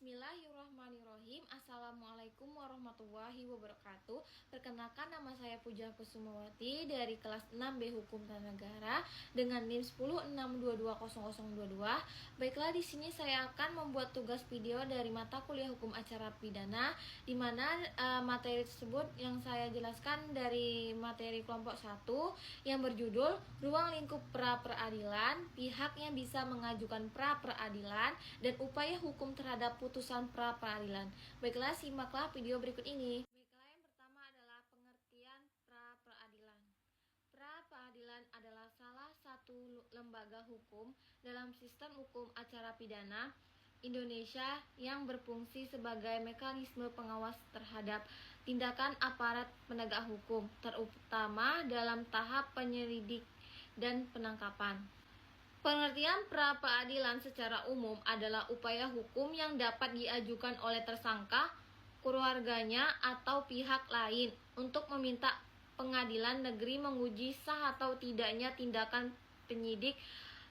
Bismillahirrahmanirrahim. Assalamualaikum warahmatullahi wabarakatuh. Perkenalkan, nama saya Puja Kusumawati dari kelas 6B Hukum Tata Negara dengan NIM 1062200022. Baiklah, di sini saya akan membuat tugas video dari mata kuliah Hukum Acara Pidana, di mana materi tersebut yang saya jelaskan dari materi kelompok 1 yang berjudul Ruang Lingkup Pra-Peradilan, pihak yang bisa mengajukan pra-peradilan, dan upaya hukum terhadap putusan pra-peradilan. Baiklah, simaklah video berikut ini. Baiklah, yang pertama adalah pengertian pra-peradilan. Pra-peradilan adalah salah satu lembaga hukum dalam sistem hukum acara pidana Indonesia yang berfungsi sebagai mekanisme pengawas terhadap tindakan aparat penegak hukum, terutama dalam tahap penyelidik dan penangkapan. Pengertian pra-peradilan secara umum adalah upaya hukum yang dapat diajukan oleh tersangka, keluarganya, atau pihak lain untuk meminta pengadilan negeri menguji sah atau tidaknya tindakan penyidik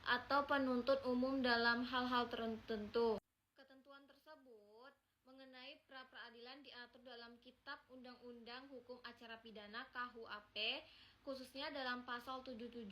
atau penuntut umum dalam hal-hal tertentu. Ketentuan tersebut mengenai pra-peradilan diatur dalam Kitab Undang-Undang Hukum Acara Pidana (KUHP), khususnya dalam pasal 77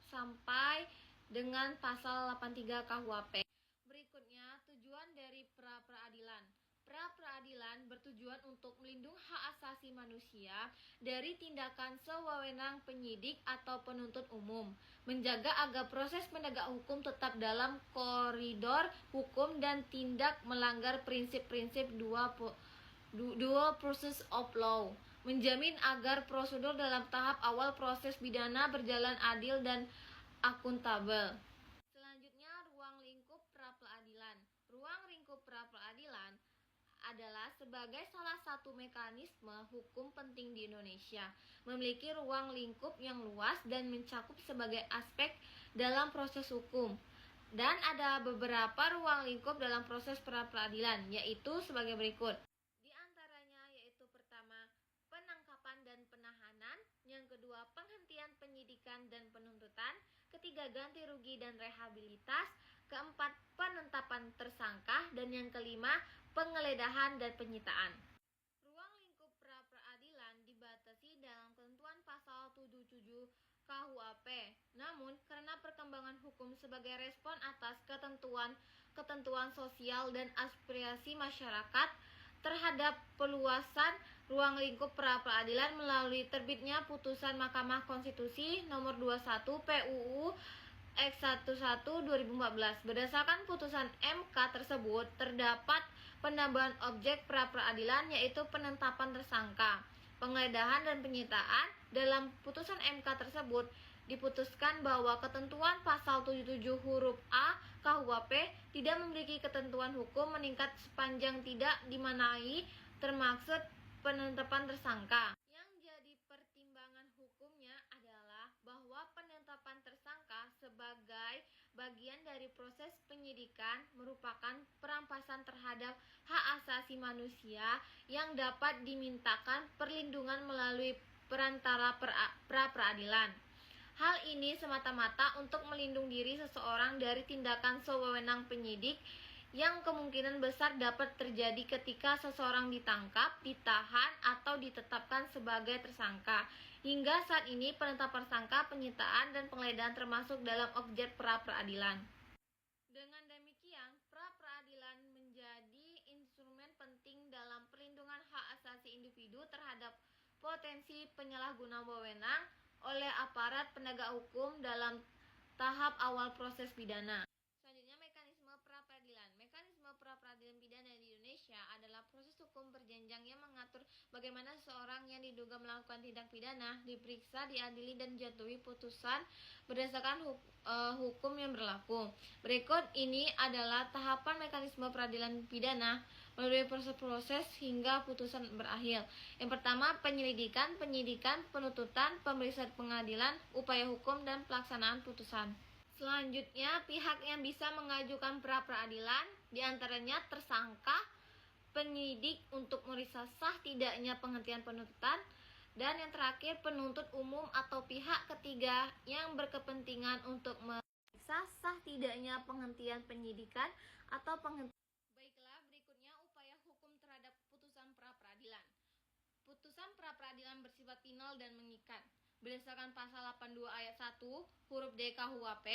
sampai dengan pasal 83 KUHP. Berikutnya, tujuan dari pra-peradilan. Pra-peradilan bertujuan untuk melindungi hak asasi manusia dari tindakan sewewenang penyidik atau penuntut umum, menjaga agar proses penegak hukum tetap dalam koridor hukum dan tidak melanggar prinsip-prinsip due process of law, menjamin agar prosedur dalam tahap awal proses pidana berjalan adil dan akuntabel. Selanjutnya, ruang lingkup pra-peradilan. Ruang lingkup pra-peradilan adalah sebagai salah satu mekanisme hukum penting di Indonesia, memiliki ruang lingkup yang luas dan mencakup sebagai aspek dalam proses hukum. Dan ada beberapa ruang lingkup dalam proses pra-peradilan, yaitu sebagai berikut. Di antaranya yaitu pertama, penangkapan dan penahanan, yang kedua penghentian penyidikan dan penuntutan, ketiga ganti rugi dan rehabilitas, keempat penetapan tersangka, dan yang kelima penggeledahan dan penyitaan. Ruang lingkup pra-peradilan dibatasi dalam ketentuan pasal 77 KUHP. Namun, karena perkembangan hukum sebagai respon atas ketentuan sosial dan aspirasi masyarakat terhadap peluasan ruang lingkup pra-peradilan melalui terbitnya putusan Mahkamah Konstitusi nomor 21 PUU X 11 2014. Berdasarkan putusan MK tersebut, terdapat penambahan objek pra-peradilan, yaitu penetapan tersangka, penggeledahan dan penyitaan. Dalam putusan MK tersebut diputuskan bahwa ketentuan pasal 77 huruf A KUHP tidak memiliki ketentuan hukum meningkat sepanjang tidak dimaknai termaksud penetapan tersangka. Yang jadi pertimbangan hukumnya adalah bahwa penetapan tersangka sebagai bagian dari proses penyidikan merupakan perampasan terhadap hak asasi manusia yang dapat dimintakan perlindungan melalui perantara pra-peradilan. Hal ini semata-mata untuk melindungi diri seseorang dari tindakan sewewenang penyidik yang kemungkinan besar dapat terjadi ketika seseorang ditangkap, ditahan, atau ditetapkan sebagai tersangka. Hingga saat ini, penetapan tersangka, penyitaan, dan penggeledahan termasuk dalam objek pra-peradilan. Dengan demikian, pra-peradilan menjadi instrumen penting dalam perlindungan hak asasi individu terhadap potensi penyalahgunaan wewenang oleh aparat penegak hukum dalam tahap awal proses pidana. Selanjutnya, mekanisme pra-peradilan. Mekanisme pra-peradilan pidana di Indonesia adalah proses hukum berjenjang yang mengatur bagaimana seseorang yang diduga melakukan tindak pidana diperiksa, diadili, dan jatuhi putusan berdasarkan hukum yang berlaku. Berikut ini adalah tahapan mekanisme peradilan pidana melalui proses-proses hingga putusan berakhir. Yang pertama, penyelidikan, penyidikan, penuntutan, pemeriksaan pengadilan, upaya hukum, dan pelaksanaan putusan. Selanjutnya, pihak yang bisa mengajukan pra-peradilan diantaranya tersangka, penyidik untuk memeriksa sah tidaknya penghentian penuntutan, dan yang terakhir penuntut umum atau pihak ketiga yang berkepentingan untuk memeriksa sah tidaknya penghentian penyidikan atau penghentian. Baiklah, berikutnya Putusan pra-peradilan bersifat final dan mengikat. Berdasarkan pasal 82 ayat 1 huruf D KUHP,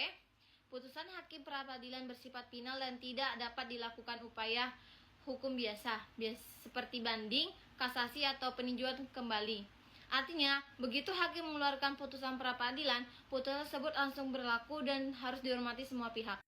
putusan hakim pra-peradilan bersifat final dan tidak dapat dilakukan upaya hukum biasa seperti banding, kasasi atau peninjauan kembali. Artinya, begitu hakim mengeluarkan putusan pra-peradilan, putusan tersebut langsung berlaku dan harus dihormati semua pihak.